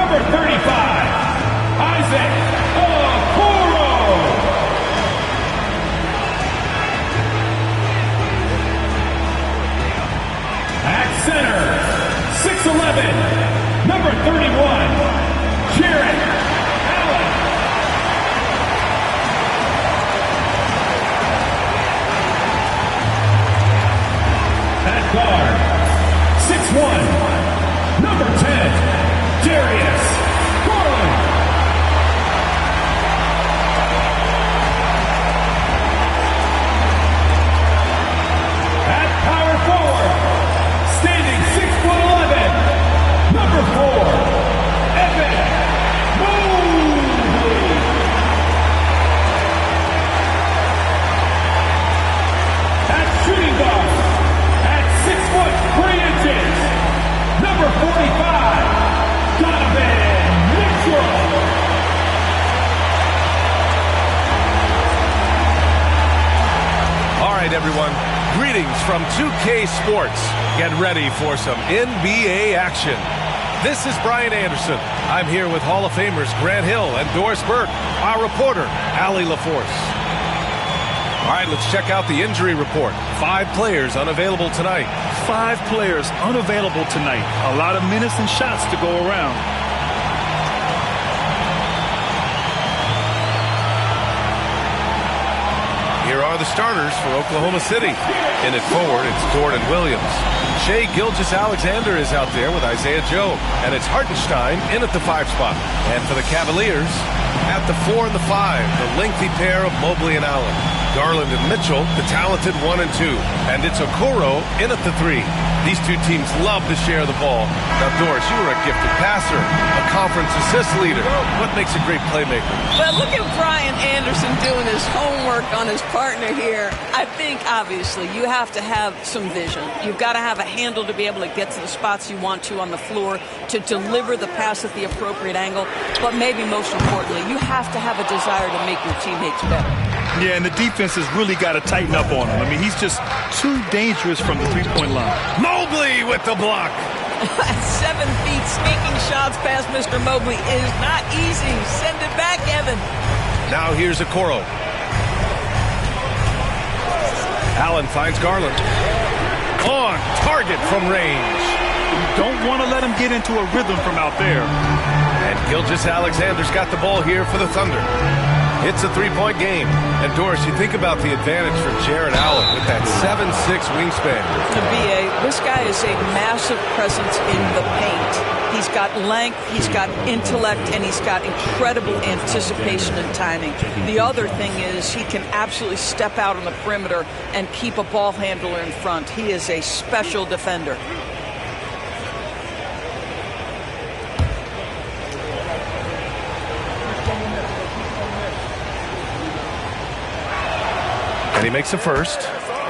Number 35, Isaac Okoro. At center, 6'11", number 31, Jared Allen. At guard, 6'1", number 10, Darius Garland. At power forward, standing 6'11", number 4, Evan Mobley. At shooting guard, at 6'3", number 45, Donovan Mitchell. All right, everyone. Greetings from 2K Sports. Get ready for some NBA action. This is Brian Anderson. I'm here with Hall of Famers Grant Hill and Doris Burke, our reporter, Allie LaForce. All right, let's check out the injury report. 5 players unavailable tonight. 5 players unavailable tonight. A lot of minutes and shots to go around. Here are the starters for Oklahoma City. In at forward, it's Gordon Williams. Shai Gilgeous-Alexander is out there with Isaiah Joe. And it's Hartenstein in at the 5 spot. And for the Cavaliers, at the 4 and the 5, the lengthy pair of Mobley and Allen. Garland and Mitchell, the talented 1 and 2. And it's Okoro in at the 3. These two teams love to share the ball. Now, Doris, you were a gifted passer, a conference assist leader. What makes a great playmaker? Well, look at Brian Anderson doing his homework on his partner here. I think, obviously, you have to have some vision. You've got to have a handle to be able to get to the spots you want to on the floor, to deliver the pass at the appropriate angle. But maybe most importantly, you have to have a desire to make your teammates better. Yeah, and the defense has really got to tighten up on him. I mean, he's just too dangerous from the three-point line. Mobley with the block. 7 feet, sneaking shots past Mr. Mobley is not easy. Send it back, Evan. Now here's Okoro. Allen finds Garland. On target from range. You don't want to let him get into a rhythm from out there. And Gilgeous-Alexander's got the ball here for the Thunder. It's a 3-point game. And Doris, you think about the advantage for Jared Allen with that 7'6" wingspan. To BA, this guy is a massive presence in the paint. He's got length, he's got intellect, and he's got incredible anticipation and timing. The other thing is he can absolutely step out on the perimeter and keep a ball handler in front. He is a special defender. And he makes a first.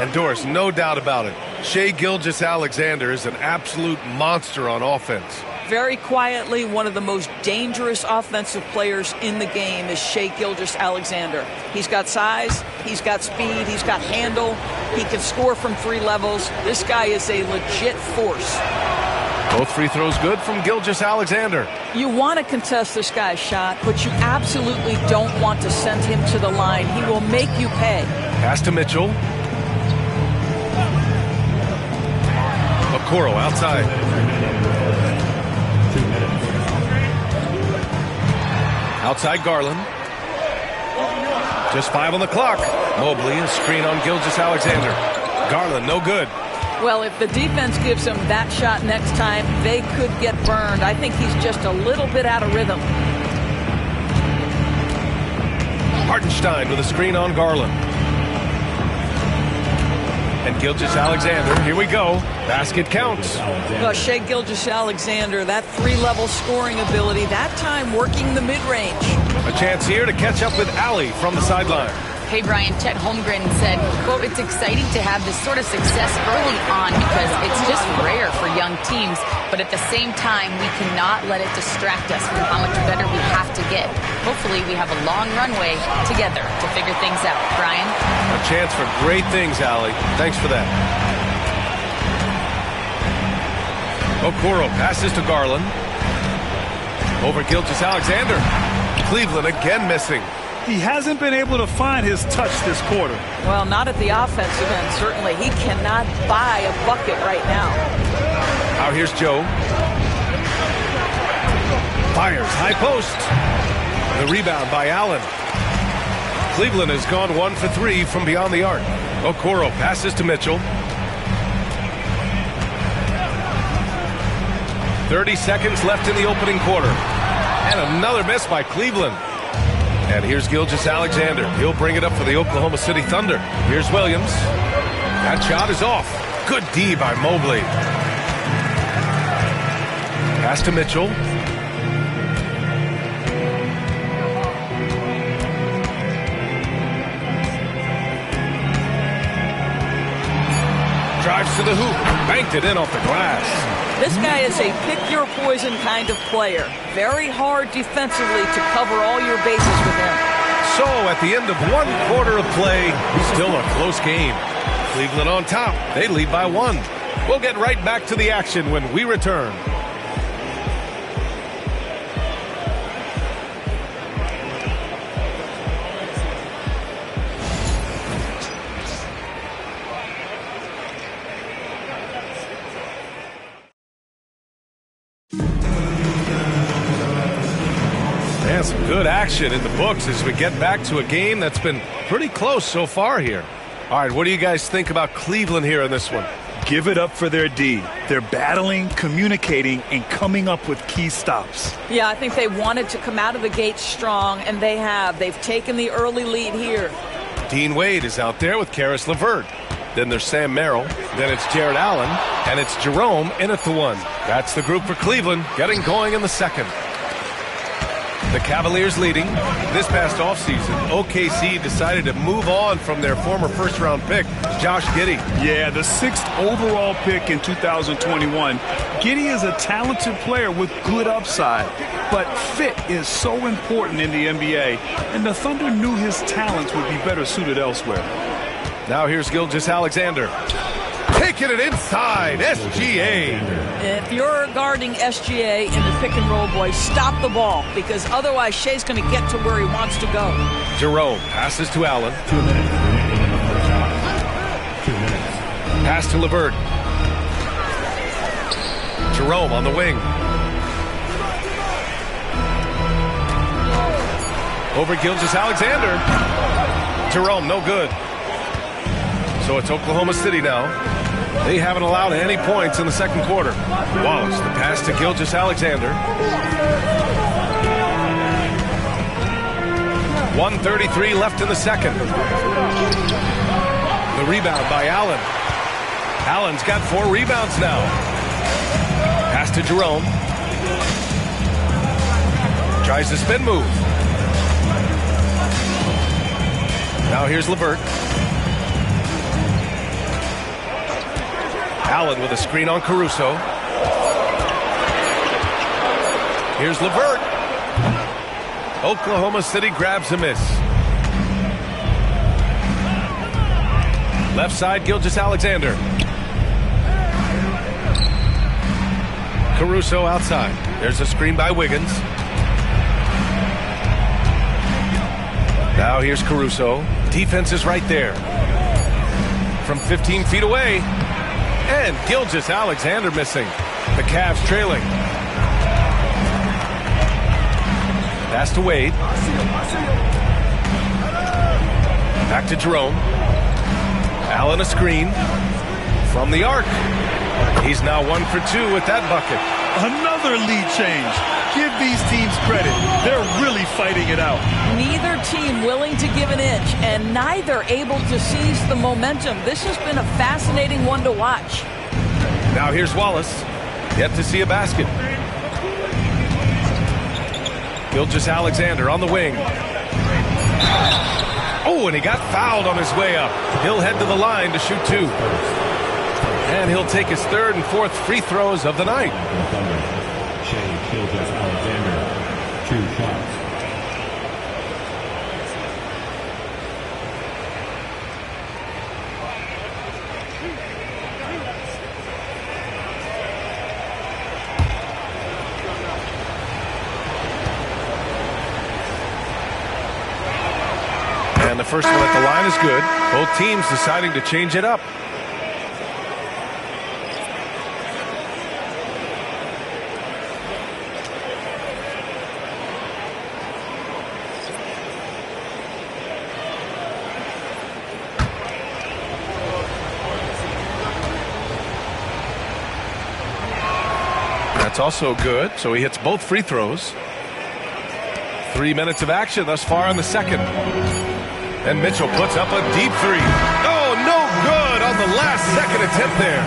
And Doris, no doubt about it, Shai Gilgeous-Alexander is an absolute monster on offense. Very quietly, one of the most dangerous offensive players in the game is Shai Gilgeous-Alexander. He's got size, he's got speed, he's got handle, he can score from 3 levels. This guy is a legit force. Both free throws good from Gilgeous-Alexander. You want to contest this guy's shot, but you absolutely don't want to send him to the line. He will make you pay. Pass to Mitchell. Okoro outside. Outside Garland. Just 5 on the clock. Mobley, a screen on Gilgeous-Alexander. Garland, no good. Well, if the defense gives him that shot next time, they could get burned. I think he's just a little bit out of rhythm. Hartenstein with a screen on Garland. And Gilgeous-Alexander, here we go. Basket counts. Well, Shai Gilgeous-Alexander, that 3-level scoring ability, that time working the mid-range. A chance here to catch up with Allie from the sideline. Hey, Brian, Chet Holmgren said, quote, "It's exciting to have this sort of success early on because it's just rare for young teams. But at the same time, we cannot let it distract us from how much better we have to get. Hopefully, we have a long runway together to figure things out." Brian? A chance for great things, Allie. Thanks for that. Okoro passes to Garland. Over Gilgeous-Alexander. Cleveland again missing. He hasn't been able to find his touch this quarter. Well, not at the offensive end, certainly. He cannot buy a bucket right now. Now here's Joe. Fires, high post. The rebound by Allen. Cleveland has gone 1 for 3 from beyond the arc. Okoro passes to Mitchell. 30 seconds left in the opening quarter. And another miss by Cleveland. And here's Gilgeous-Alexander. He'll bring it up for the Oklahoma City Thunder. Here's Williams. That shot is off. Good D by Mobley. Pass to Mitchell. Drives to the hoop. Banked it in off the glass. This guy is a pick-your-poison kind of player. Very hard defensively to cover all your bases with him. So, at the end of 1 quarter of play, still a close game. Cleveland on top. They lead by 1. We'll get right back to the action when we return. And some good action in the books as we get back to a game that's been pretty close so far here. All right, what do you guys think about Cleveland here in this one? Give it up for their D. They're battling, communicating, and coming up with key stops. Yeah, I think they wanted to come out of the gate strong, and they have. They've taken the early lead here. Dean Wade is out there with Karis LeVert. Then there's Sam Merrill. Then it's Jared Allen. And it's Jerome in at the 1. That's the group for Cleveland getting going in the second. The Cavaliers leading. This past offseason, OKC decided to move on from their former first-round pick, Josh Giddey. Yeah, the 6th overall pick in 2021. Giddey is a talented player with good upside, but fit is so important in the NBA, and the Thunder knew his talents would be better suited elsewhere. Now here's Gilgeous-Alexander. Taking it inside, SGA. If you're guarding SGA in the pick and roll, boys, stop the ball, because otherwise Shea's going to get to where he wants to go. Jerome passes to Allen. 2 minutes remaining in the first half. 2 minutes. Pass to LeVert. Jerome on the wing. Over Gilgeous-Alexander. Jerome, no good. So it's Oklahoma City now. They haven't allowed any points in the second quarter. Wallace, the pass to Gilgeous-Alexander. 1:33 left in the second. The rebound by Allen. Allen's got 4 rebounds now. Pass to Jerome. Tries the spin move. Now here's LeVert. Allen with a screen on Caruso. Here's LeVert. Oklahoma City grabs a miss. Left side, Gilgeous-Alexander. Caruso outside. There's a screen by Wiggins. Now here's Caruso. Defense is right there. From 15 feet away. And Gilgeous-Alexander missing. The Cavs trailing. Pass to Wade. Back to Jerome. Allen a screen. From the arc. He's now 1 for 2 with that bucket. Another lead change. Give these teams credit. They're really fighting it out. Neither team willing to give an inch, and neither able to seize the momentum. This has been a fascinating one to watch. Now here's Wallace. Yet to see a basket. Gilgeous-Alexander on the wing. Oh, and he got fouled on his way up. He'll head to the line to shoot 2. And he'll take his 3rd and 4th free throws of the night. Shea Gilgeous-Alexander, 2 shots. And the first one at the line is good. Both teams deciding to change it up. That's also good, so he hits both free throws. 3 minutes of action thus far in the second. And Mitchell puts up a deep three. Oh, no good on the last second attempt there.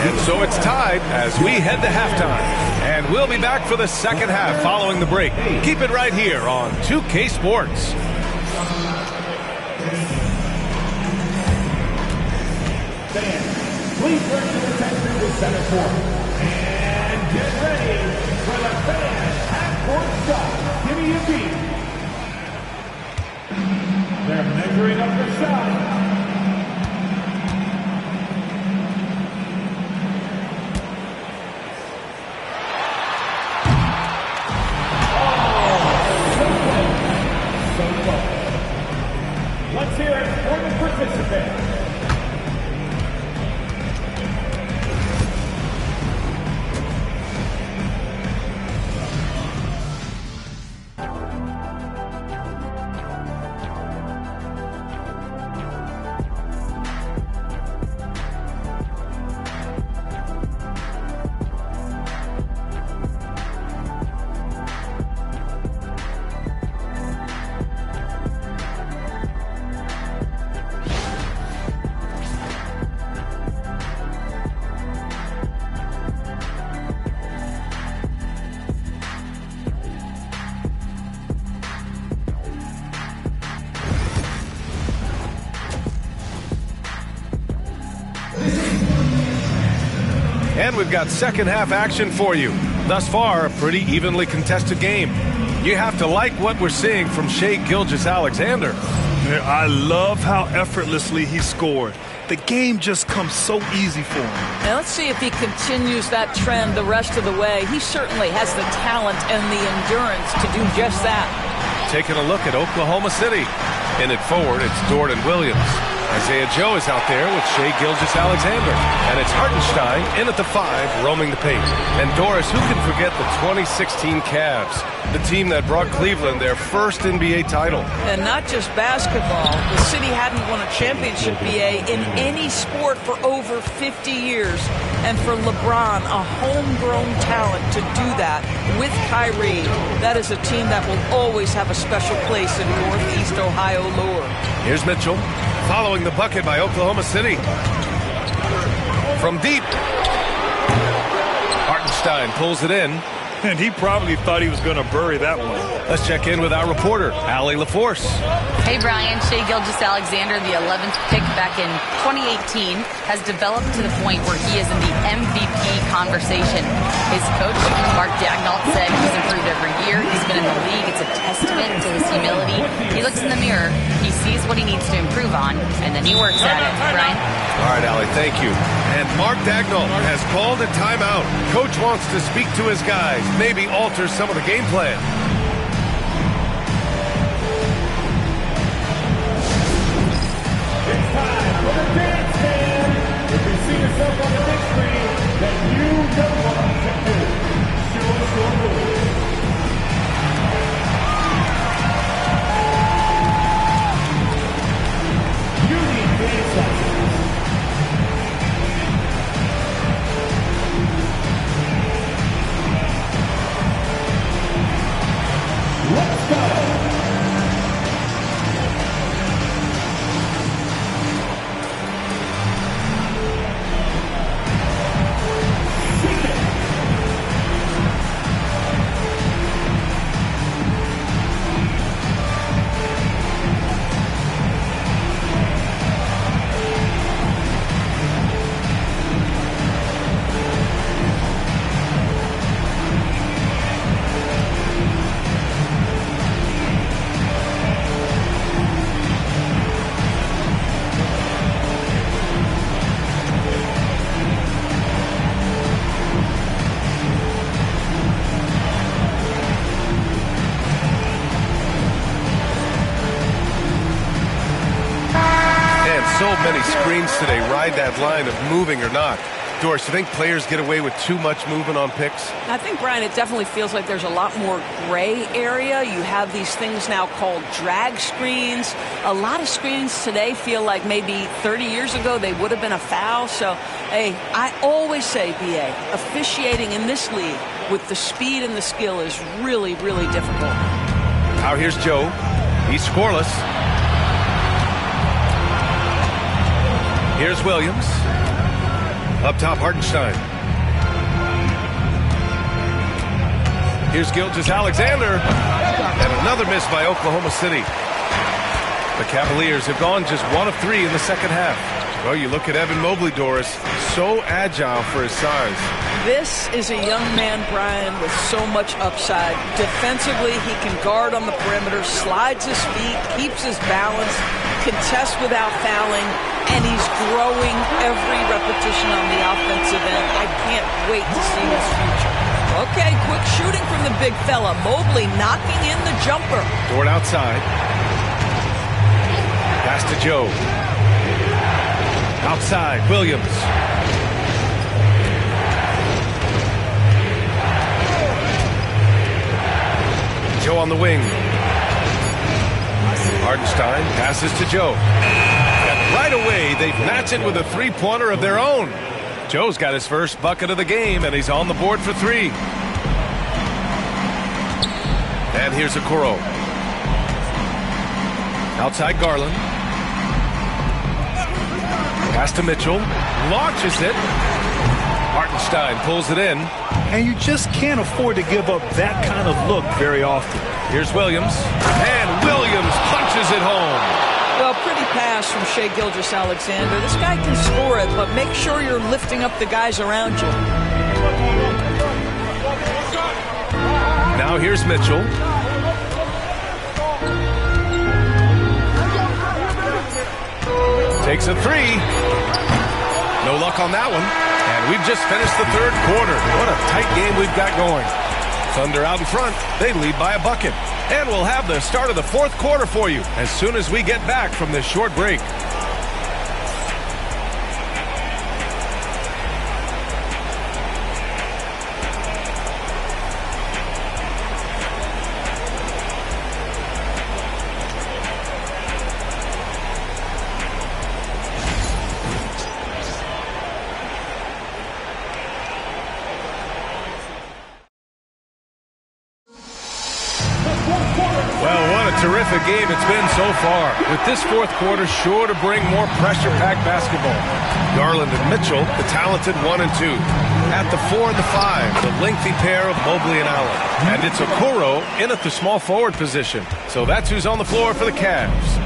And so it's tied as we head to halftime. And we'll be back for the second half following the break. Keep it right here on 2K Sports. Fans, please turn your attention to center court. And get ready for the fan half-court shot. Give me a beat. They're measuring up the shot. Let's hear it for the participant. And we've got second half action for you. Thus far, a pretty evenly contested game. You have to like what we're seeing from Shai Gilgeous-Alexander. I love how effortlessly he scored. The game just comes so easy for him. Now let's see if he continues that trend the rest of the way. He certainly has the talent and the endurance to do just that. Taking a look at Oklahoma City. In it forward, it's Dort and Williams. Isaiah Joe is out there with Shai Gilgeous-Alexander. And it's Hartenstein in at the 5, roaming the paint. And Doris, who can forget the 2016 Cavs, the team that brought Cleveland their first NBA title. And not just basketball. The city hadn't won a championship, BA, in any sport for over 50 years. And for LeBron, a homegrown talent to do that with Kyrie, that is a team that will always have a special place in Northeast Ohio lore. Here's Mitchell, following the bucket by Oklahoma City. From deep, Hartenstein pulls it in. And he probably thought he was going to bury that one. Let's check in with our reporter, Allie LaForce. Hey, Brian. Shai Gilgeous-Alexander, the 11th pick back in 2018, has developed to the point where he is in the MVP conversation. His coach, Mark Daigneault, said he's improved every year. He's been in the league. It's a testament to his humility. He looks in the mirror, he sees what he needs to improve on, and then he works at it. Brian? All right, Allie, thank you. And Mark Daigneault has called a timeout. Coach wants to speak to his guys, maybe alter some of the game plan. It's time for the dance stand. If you see yourself on the big screen, then you know what to do. Show us your moves. You need dance lessons. Let's go. so many screens today ride that line of moving or not. Doris, you think players get away with too much movement on picks? I think, Brian, it definitely feels like there's a lot more gray area. You have these things now called drag screens. A lot of screens today feel like maybe 30 years ago they would have been a foul. So, hey, I always say, BA, officiating in this league with the speed and the skill is really, really difficult. Now here's Joe. He's scoreless. Here's Williams. Up top, Hartenstein. Here's Gilgeous-Alexander. And another miss by Oklahoma City. The Cavaliers have gone just 1 of 3 in the second half. Well, you look at Evan Mobley, Doris, so agile for his size. This is a young man, Brian, with so much upside. Defensively, he can guard on the perimeter, slides his feet, keeps his balance, contests without fouling, and he's growing every repetition on the offensive end. I can't wait to see his future. Okay, quick shooting from the big fella. Mobley knocking in the jumper. Dort outside. Pass to Joe. Outside, Williams. Joe on the wing. Hartenstein passes to Joe. And right away, they've matched it with a three-pointer of their own. Joe's got his first bucket of the game, and he's on the board for 3. And here's Okoro. Outside Garland. Pass to Mitchell. Launches it. Hartenstein pulls it in. And you just can't afford to give up that kind of look very often. Here's Williams. And Williams punches it home. Well, pretty pass from Shai Gilgeous-Alexander. This guy can score it, but make sure you're lifting up the guys around you. Now here's Mitchell. Takes a 3. No luck on that one. And we've just finished the third quarter. What a tight game we've got going. Thunder out in front. They lead by a bucket. And we'll have the start of the fourth quarter for you as soon as we get back from this short break. Terrific game it's been so far, with this fourth quarter sure to bring more pressure-packed basketball. Garland and Mitchell, the talented 1 and 2. At the 4 and the 5, the lengthy pair of Mobley and Allen. And it's Okoro in at the small forward position. So that's who's on the floor for the Cavs.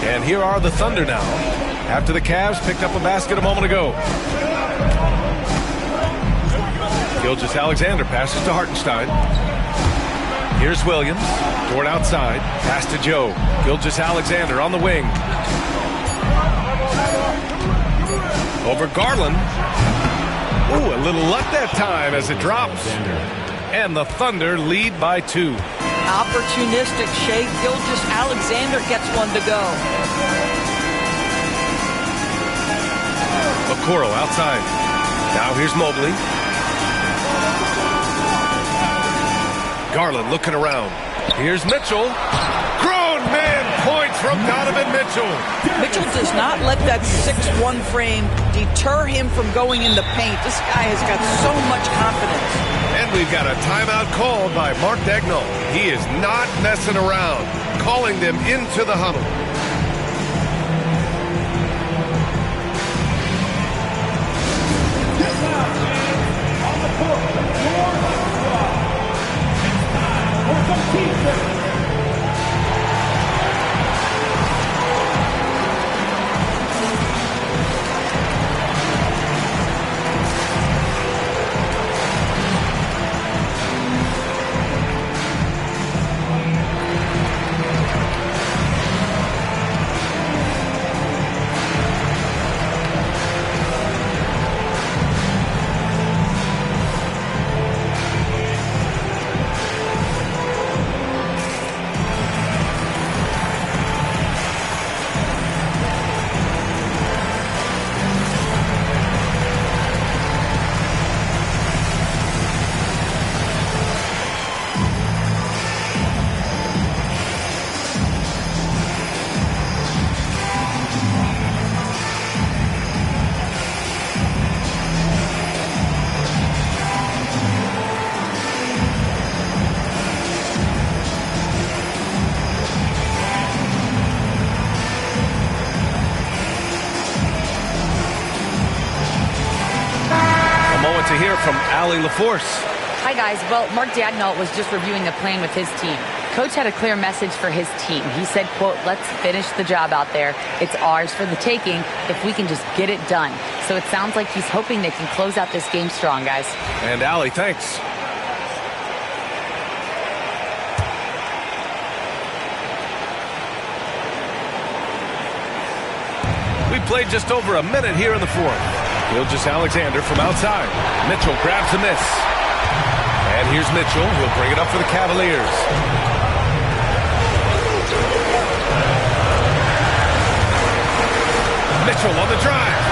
And here are the Thunder now, after the Cavs picked up a basket a moment ago. Gilgeous-Alexander passes to Hartenstein. Here's Williams. Dort outside. Pass to Joe. Gilgeous-Alexander on the wing. Over Garland. Ooh, a little luck that time as it drops. And the Thunder lead by 2. Opportunistic. Shai Gilgeous-Alexander gets one to go. Okoro outside. Now here's Mobley. Garland looking around. Here's Mitchell. Grown man points from Donovan Mitchell. Mitchell does not let that 6'1" frame deter him from going in the paint. This guy has got so much confidence. And we've got a timeout called by Mark Daigneault. He is not messing around, calling them into the huddle. On the court, hear from Allie LaForce. Hi, guys. Well, Mark Daigneault was just reviewing the plan with his team. Coach had a clear message for his team. He said, quote, let's finish the job out there. It's ours for the taking if we can just get it done. So it sounds like he's hoping they can close out this game strong, guys. And Allie, thanks. We played just over a minute here in the fourth. Gilgeous-Alexander from outside. Mitchell grabs the miss. And here's Mitchell. He'll bring it up for the Cavaliers. Mitchell on the drive.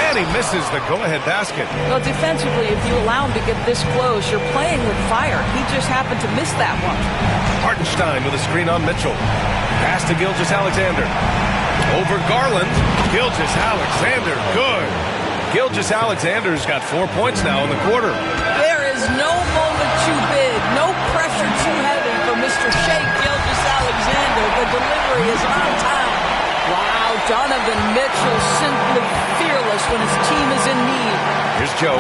And he misses the go-ahead basket. Well, defensively, if you allow him to get this close, you're playing with fire. He just happened to miss that one. Hartenstein with a screen on Mitchell. Pass to Gilgeous-Alexander. Over Garland. Gilgeous-Alexander, good. Gilgeous-Alexander's got 4 points now in the quarter. There is no moment too big, no pressure too heavy for Mr. Shea Gilgeous-Alexander. The delivery is on time. Wow, Donovan Mitchell simply fearless when his team is in need. Here's Joe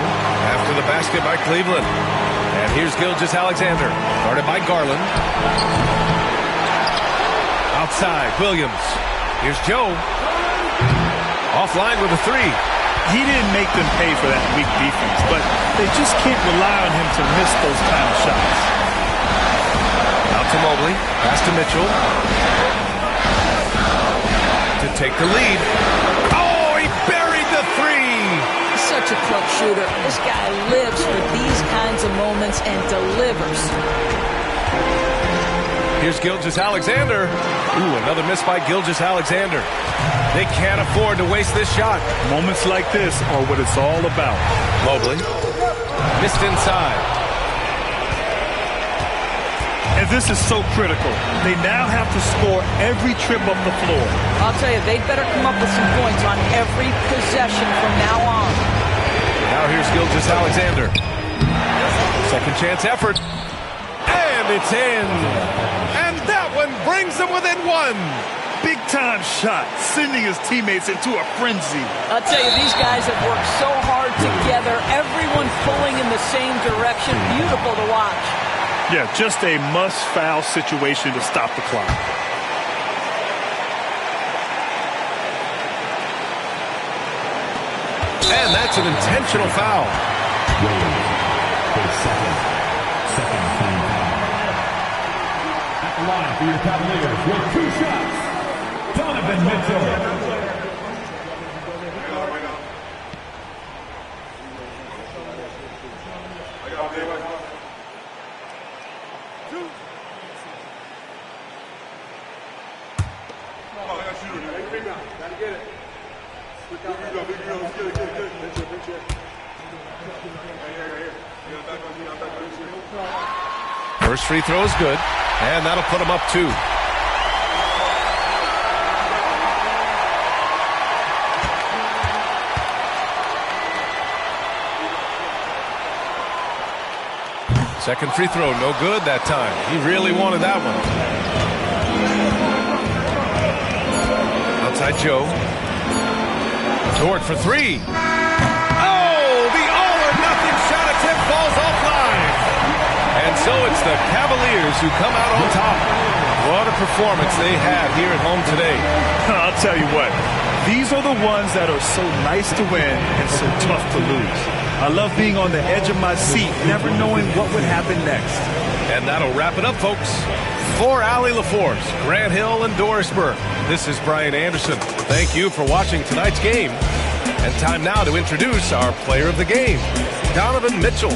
after the basket by Cleveland. And here's Gilgeous-Alexander, guarded by Garland. Outside, Williams. Here's Joe. Offline with a three. He didn't make them pay for that weak defense, but they just can't rely on him to miss those kind of shots. Out to Mobley. Pass to Mitchell. To take the lead. Oh, he buried the three. He's such a clutch shooter. This guy lives for these kinds of moments and delivers. Here's Gilgeous-Alexander. Ooh, another miss by Gilgeous-Alexander. They can't afford to waste this shot. Moments like this are what it's all about. Mobley. Missed inside. And this is so critical. They now have to score every trip up the floor. I'll tell you, they'd better come up with some points on every possession from now on. Now here's Gilgeous-Alexander. Second chance effort. And it's in. And that one brings them within one. Big-time shot, sending his teammates into a frenzy. I'll tell you, these guys have worked so hard together. Everyone pulling in the same direction. Beautiful to watch. Yeah, just a must-foul situation to stop the clock. And that's an intentional foul. Second foul. At the line for your Cavaliers with 2 shots, Donovan Mitchell. First free throw is good, and that'll put him up 2. Second free throw, no good that time. He really wanted that one. Outside Joe. Dort for 3. Oh, the all-or-nothing shot attempt falls offline. And so it's the Cavaliers who come out on top. What a performance they had here at home today. I'll tell you what, these are the ones that are so nice to win and so tough to lose. I love being on the edge of my seat, never knowing what would happen next. And that'll wrap it up, folks. For Allie LaForce, Grant Hill, and Doris Burke, this is Brian Anderson. Thank you for watching tonight's game. And time now to introduce our player of the game, Donovan Mitchell.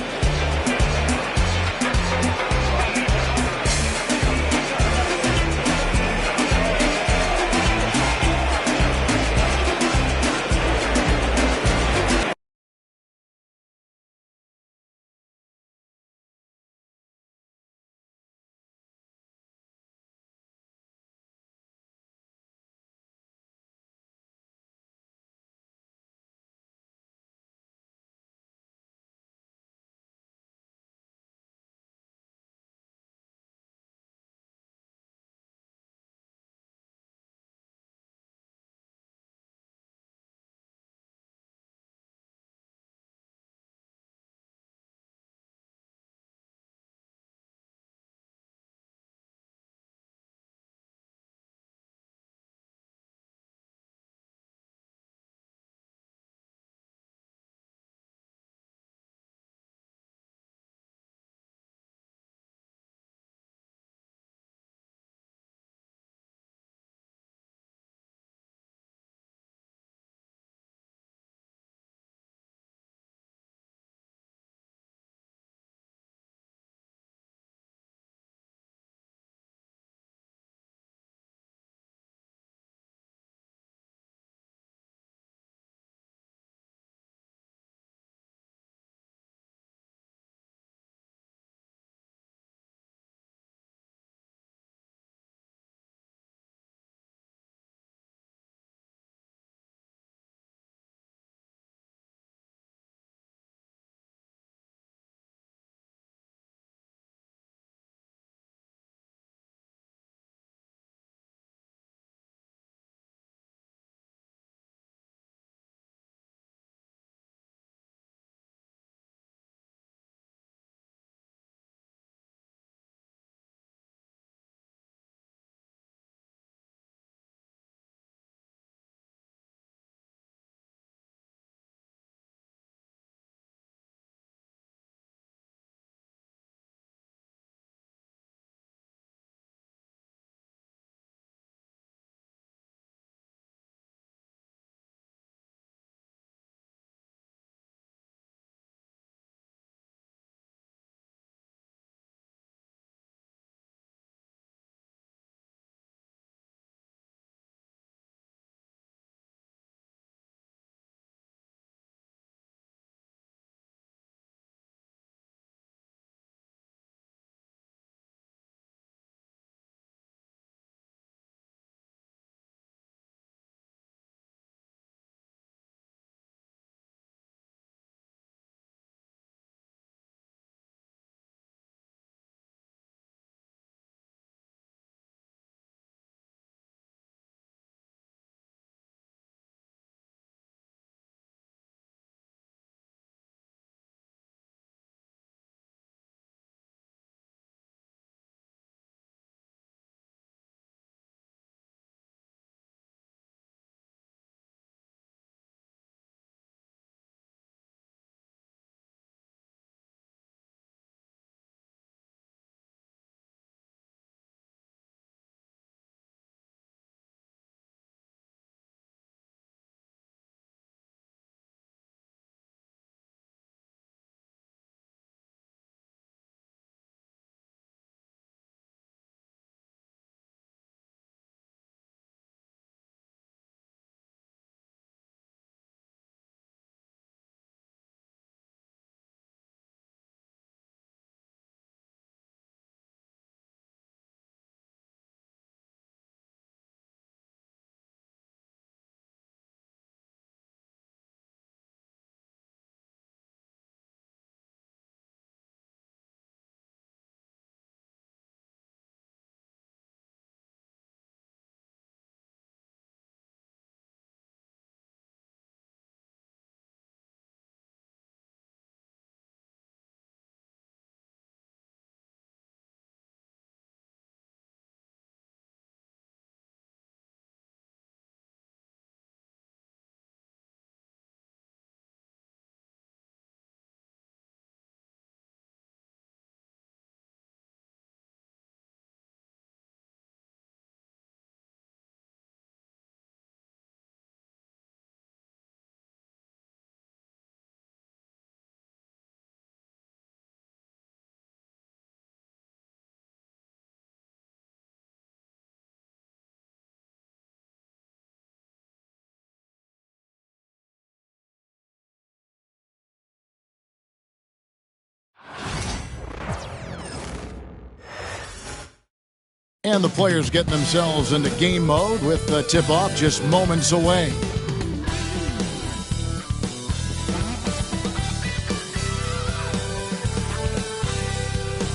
And the players getting themselves into game mode with the tip-off just moments away.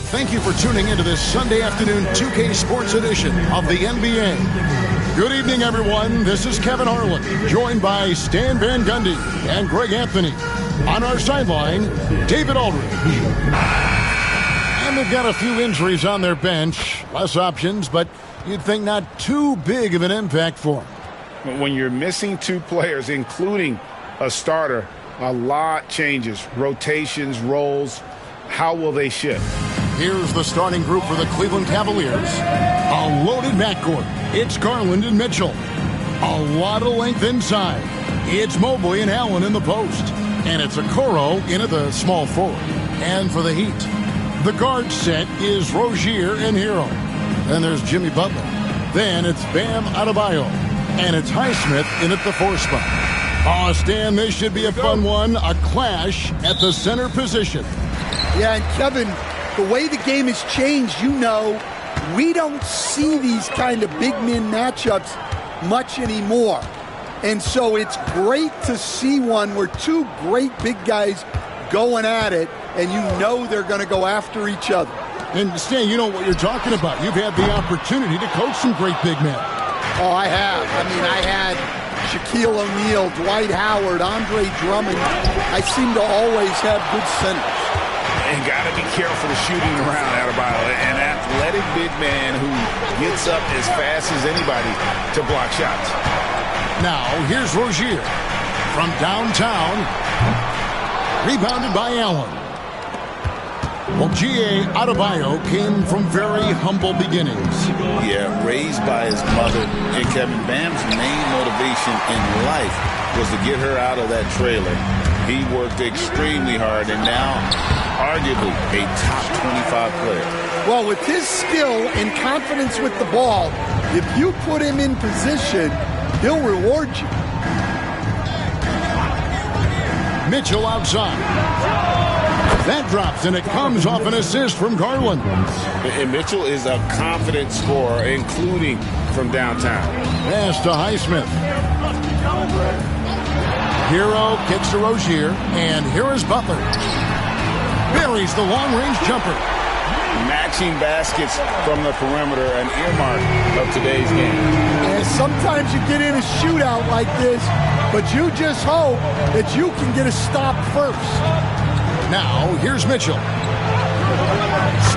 Thank you for tuning into this Sunday afternoon 2K Sports edition of the NBA. Good evening, everyone. This is Kevin Harlan, joined by Stan Van Gundy and Greg Anthony. On our sideline, David Aldridge. And they've got a few injuries on their bench. Less options, but you'd think not too big of an impact for them. When you're missing two players, including a starter, a lot changes. Rotations, roles. How will they shift? Here's the starting group for the Cleveland Cavaliers. A loaded backcourt. It's Garland and Mitchell. A lot of length inside. It's Mobley and Allen in the post. And it's Okoro in at the small forward. And for the Heat, the guard set is Rozier and Hero. Then there's Jimmy Butler. Then it's Bam Adebayo. And it's Highsmith in at the 4 spot. Oh, Stan, this should be a fun one. A clash at the center position. Yeah, and Kevin, the way the game has changed, we don't see these kind of big men matchups much anymore. And so it's great to see one where two great big guys going at it, and they're going to go after each other. And Stan, you know what you're talking about. You've had the opportunity to coach some great big men. Oh, I have. I had Shaquille O'Neal, Dwight Howard, Andre Drummond. I seem to always have good centers. And got to be careful of shooting around Adebayo, an athletic big man who gets up as fast as anybody to block shots. Now, here's Rozier from downtown. Rebounded by Allen. Well, G.A. Adebayo came from very humble beginnings. Yeah, raised by his mother. And Kevin, Bam's main motivation in life was to get her out of that trailer. He worked extremely hard, and now arguably a top 25 player. Well, with his skill and confidence with the ball, if you put him in position, he'll reward you. Mitchell outside. That drops, and it comes off an assist from Garland. And Mitchell is a confident scorer, including from downtown. Pass to Highsmith. Hero kicks to Rozier, and here is Butler. Buries the long-range jumper. Matching baskets from the perimeter, an earmark of today's game. And sometimes you get in a shootout like this, but you just hope that you can get a stop first. Now, here's Mitchell.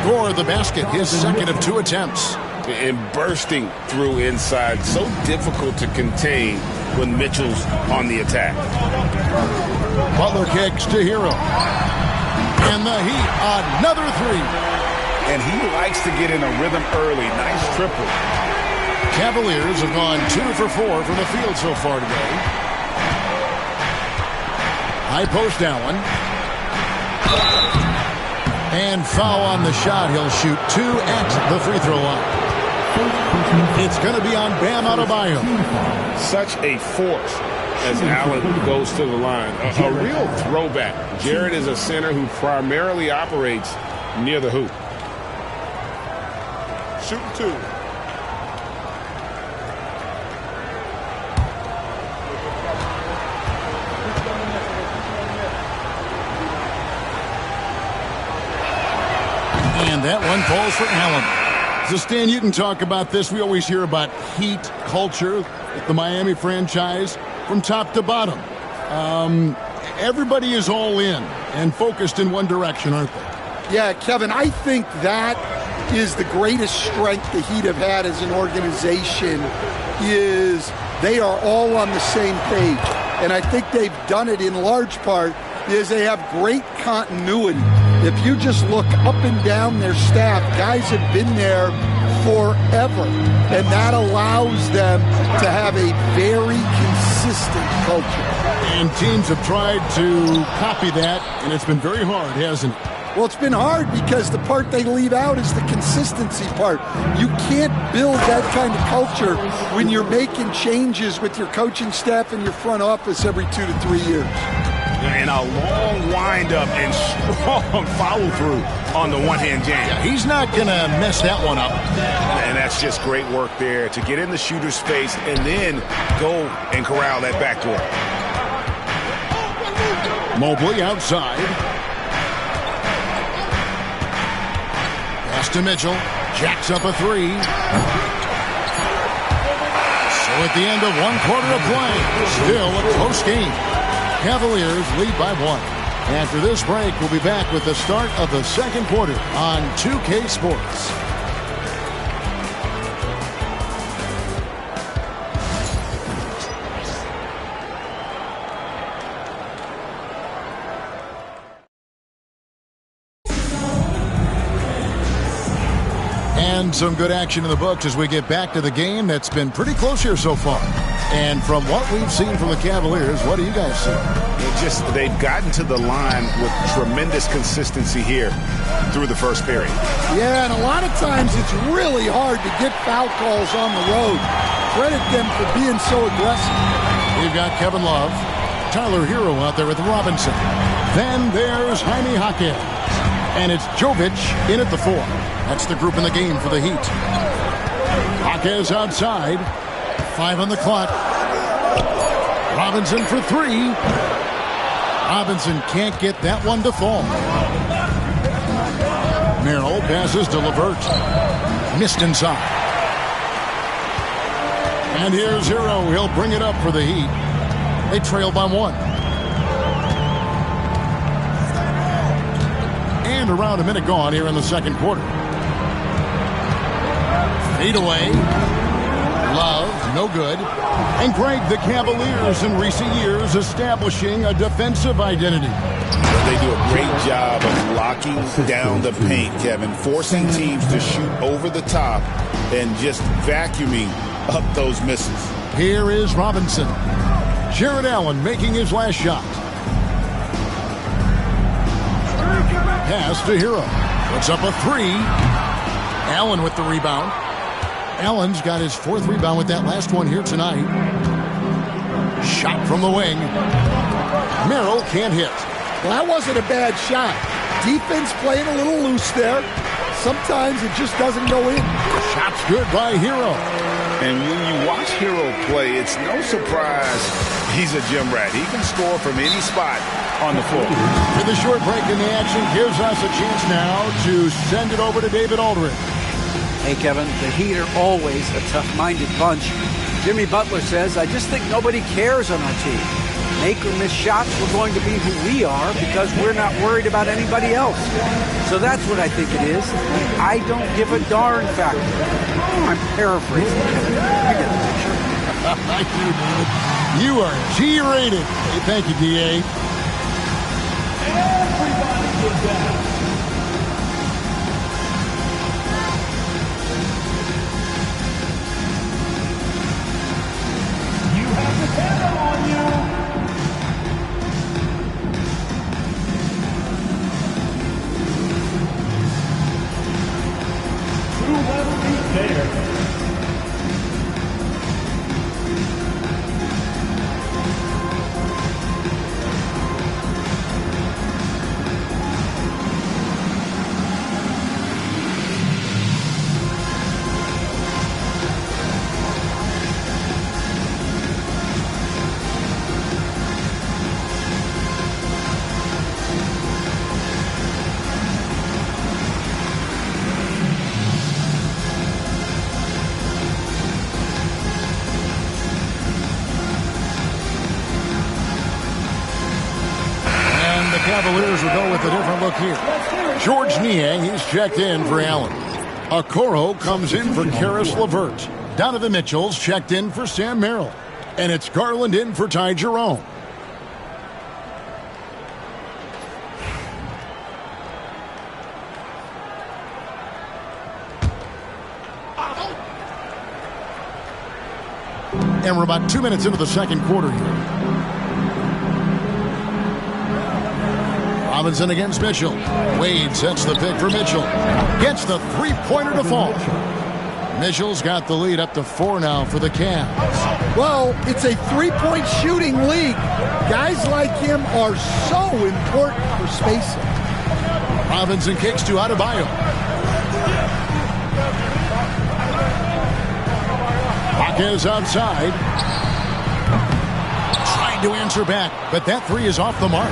Score the basket, his second of 2 attempts. And bursting through inside, so difficult to contain when Mitchell's on the attack. Butler kicks to Hero. And the Heat, another 3. And he likes to get in a rhythm early. Nice triple. Cavaliers have gone 2 for 4 from the field so far today. High post Allen. And foul on the shot. He'll shoot 2 at the free throw line. It's going to be on Bam Adebayo. Such a force as Allen goes to the line. A real throwback. Jared is a center who primarily operates near the hoop. Shooting 2. And that one falls for Allen. So, Stan, you can talk about this. We always hear about Heat culture at the Miami franchise from top to bottom. Everybody is all in and focused in one direction, aren't they? Yeah, Kevin, I think that is the greatest strength the Heat have had as an organization is they are all on the same page. And I think they've done it in large part is they have great continuity. If you just look up and down their staff, guys have been there forever. And that allows them to have a very consistent culture. And teams have tried to copy that, and it's been very hard, hasn't it? Well, it's been hard because the part they leave out is the consistency part. You can't build that kind of culture when you're making changes with your coaching staff and your front office every 2 to 3 years. And a long windup and strong follow-through on the one-hand jam. Yeah, he's not going to mess that one up. And that's just great work there to get in the shooter's face and then go and corral that backdoor. Mobley outside. Pass to Mitchell. Jacks up a three. So at the end of 1 quarter of play, still a close game. Cavaliers lead by 1. After this break, we'll be back with the start of the second quarter on 2K Sports. And some good action in the books as we get back to the game that's been pretty close here so far. And from what we've seen from the Cavaliers, what do you guys see? They've gotten to the line with tremendous consistency here through the first period. Yeah, and a lot of times it's really hard to get foul calls on the road. Credit them for being so aggressive. We've got Kevin Love, Tyler Hero out there with Robinson. Then there's Jaime Jaquez. And it's Jovic in at the 4. That's the group in the game for the Heat. Jaquez outside. 5 on the clock. Robinson for 3. Robinson can't get that one to fall. Merrill passes to LeVert. Missed inside. And here's Hero. He'll bring it up for the Heat. They trail by 1. And around a minute gone here in the second quarter. Fade away. Love, no good. And Greg, the Cavaliers in recent years establishing a defensive identity. They do a great job of locking down the paint, Kevin, forcing teams to shoot over the top and just vacuuming up those misses. Here is Robinson. Jared Allen making his last shot. Pass to Hero. Puts up a 3. Allen with the rebound. Allen's got his 4th rebound with that last one here tonight. Shot from the wing. Merrill can't hit. Well, that wasn't a bad shot. Defense playing a little loose there. Sometimes it just doesn't go in. Shot's good by Hero. And when you watch Hero play, it's no surprise he's a gym rat. He can score from any spot on the floor. With a short break in the action gives us a chance now to send it over to David Aldridge. Hey, Kevin, the Heat are always a tough-minded bunch. Jimmy Butler says, I just think nobody cares on our team. Make or miss shots, we're going to be who we are because we're not worried about anybody else. So that's what I think it is. I don't give a darn factor. I'm paraphrasing. You get the picture. I do, David. You are G-rated. Hey, thank you, D.A. Everybody get down. You have the camera on you. Whoever is there. Cavaliers will go with a different look here. George Niang, he's checked in for Allen. Okoro comes in for Karis LeVert. Donovan Mitchell's checked in for Sam Merrill. And it's Garland in for Ty Jerome. And we're about 2 minutes into the second quarter here. Robinson against Mitchell. Wade sets the pick for Mitchell. Gets the three-pointer to fall. Mitchell's got the lead up to 4 now for the Cavs. Well, it's a three-point shooting league. Guys like him are so important for spacing. Robinson kicks to Adebayo. Marquez outside. Trying to answer back, but that three is off the mark.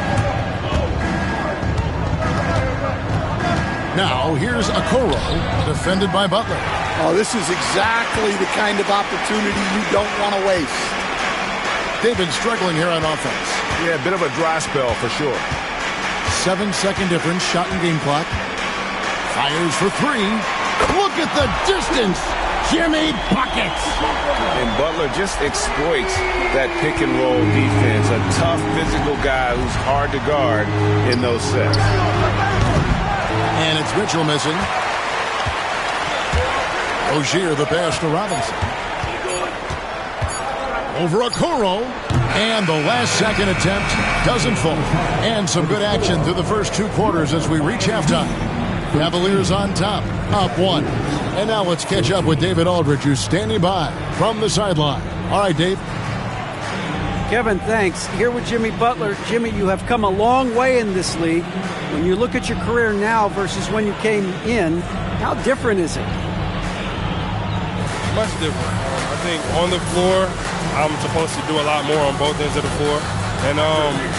Now, here's Okoro, defended by Butler. Oh, this is exactly the kind of opportunity you don't want to waste. They've been struggling here on offense. Yeah, a bit of a dry spell for sure. 7-second difference, shot and game clock. Fires for three. Look at the distance. Jimmy buckets. And Butler just exploits that pick and roll defense. A tough physical guy who's hard to guard in those sets. And it's Mitchell missing. Rozier the pass to Robinson. Over Okoro. And the last second attempt doesn't fall. And some good action through the first 2 quarters as we reach halftime. Cavaliers on top, up 1. And now let's catch up with David Aldridge, who's standing by from the sideline. All right, Dave. Kevin, thanks. Here with Jimmy Butler. Jimmy, you have come a long way in this league. When you look at your career now versus when you came in, how different is it? Much different. I think on the floor, I'm supposed to do a lot more on both ends of the floor. And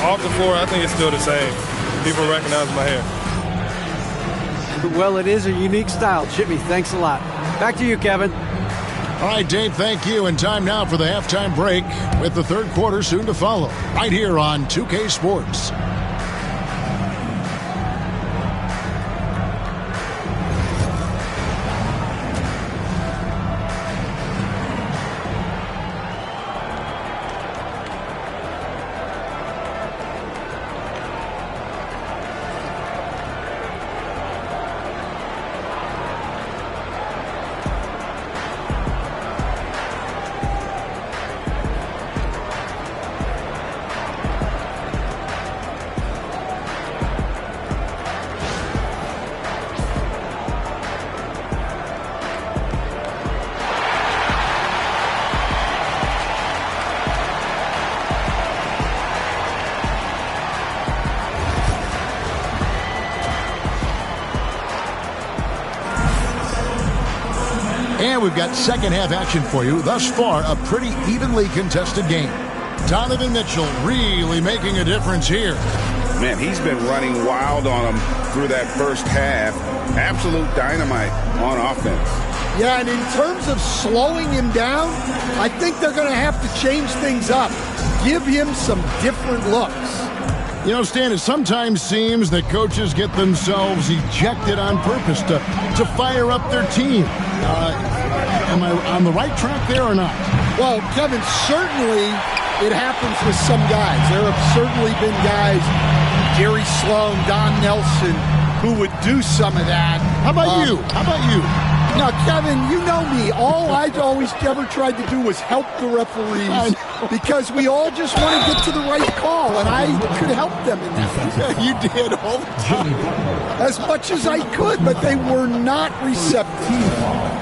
off the floor, I think it's still the same. People recognize my hair. Well, it is a unique style. Jimmy, thanks a lot. Back to you, Kevin. All right, Dave, thank you. And time now for the halftime break with the third quarter soon to follow right here on 2K Sports. And we've got second half action for you. Thus far, a pretty evenly contested game. Donovan Mitchell really making a difference here. Man, he's been running wild on him through that first half. Absolute dynamite on offense. Yeah, and in terms of slowing him down, I think they're going to have to change things up. Give him some different looks. You know, Stan, it sometimes seems that coaches get themselves ejected on purpose to fire up their team. Am I on the right track there or not? Well, Kevin, certainly it happens with some guys. There have certainly been guys, Jerry Sloan, Don Nelson, who would do some of that. How about you? How about you? Now, Kevin, you know me. All I always ever tried to do was help the referees because we all just want to get to the right call, and I could help them in that. You did all the time. As much as I could, but they were not receptive.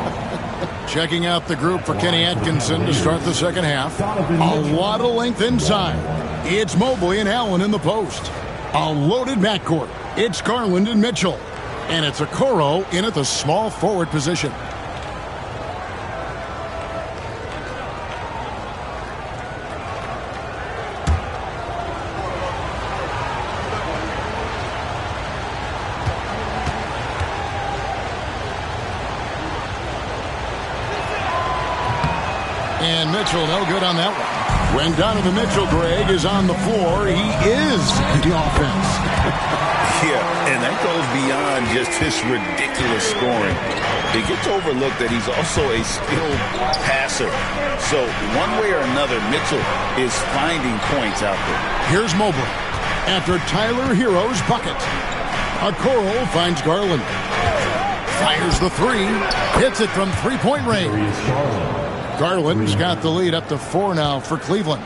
Checking out the group for Kenny Atkinson to start the second half. A lot of length inside. It's Mobley and Allen in the post. A loaded backcourt. It's Garland and Mitchell. And it's Okoro in at the small forward position. And Mitchell, no good on that one. When Donovan Mitchell, Greg, is on the floor, he is the offense. Yeah, and that goes beyond just his ridiculous scoring. It gets overlooked that he's also a skilled passer. So one way or another, Mitchell is finding points out there. Here's Mobley after Tyler Hero's bucket. Okoro finds Garland. Fires the three. Hits it from three-point range. Garland's got the lead up to 4 now for Cleveland.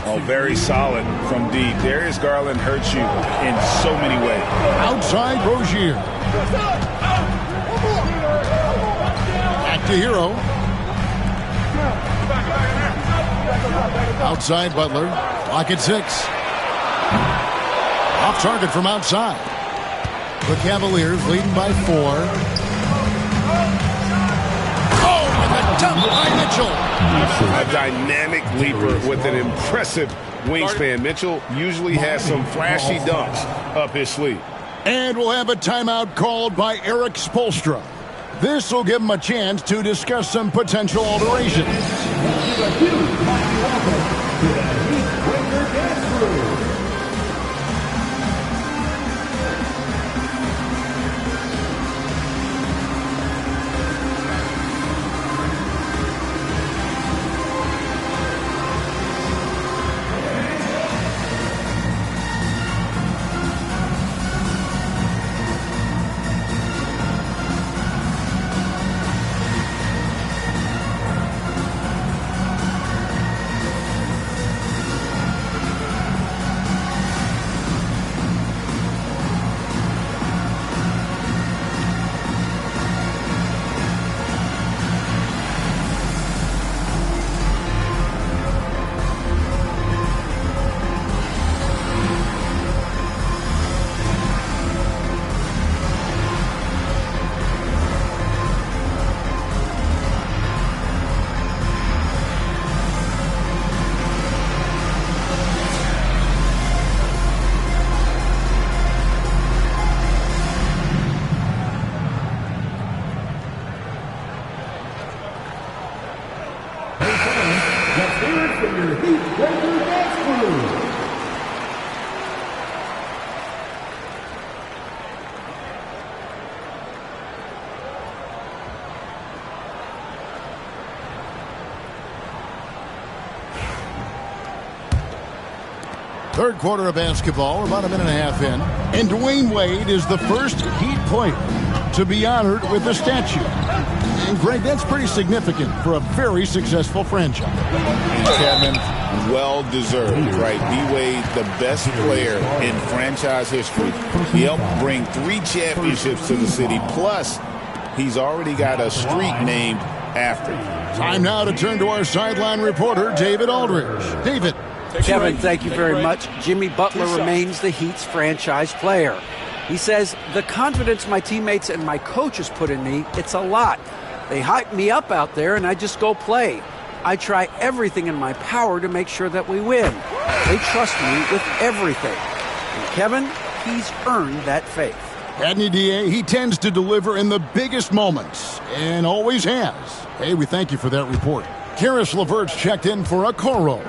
Oh, very solid from D. Darius Garland hurts you in so many ways. back to Hero. Outside Butler. Clock at 6. Off target from outside. The Cavaliers leading by 4. Oh, and the dunk by Mitchell. A dynamic leaper with an impressive wingspan. Mitchell usually has some flashy dunks up his sleeve. And we'll have a timeout called by Eric Spoelstra. This will give him a chance to discuss some potential alterations. Third quarter of basketball, about a minute and a half in. And Dwayne Wade is the first Heat player to be honored with a statue. And, Greg, that's pretty significant for a very successful franchise. And Kevin, well-deserved, right? D-Wade, the best player in franchise history. He helped bring 3 championships to the city. Plus, he's already got a street named after him. Time now to turn to our sideline reporter, David Aldridge. David. Kevin, thank you very much. Jimmy Butler remains the Heat's franchise player. He says, the confidence my teammates and my coaches put in me, it's a lot. They hype me up out there, and I just go play. I try everything in my power to make sure that we win. They trust me with everything. And Kevin, he's earned that faith. Adney DA, he tends to deliver in the biggest moments, and always has. Hey, we thank you for that report. Karis LeVert's checked in for a Coro.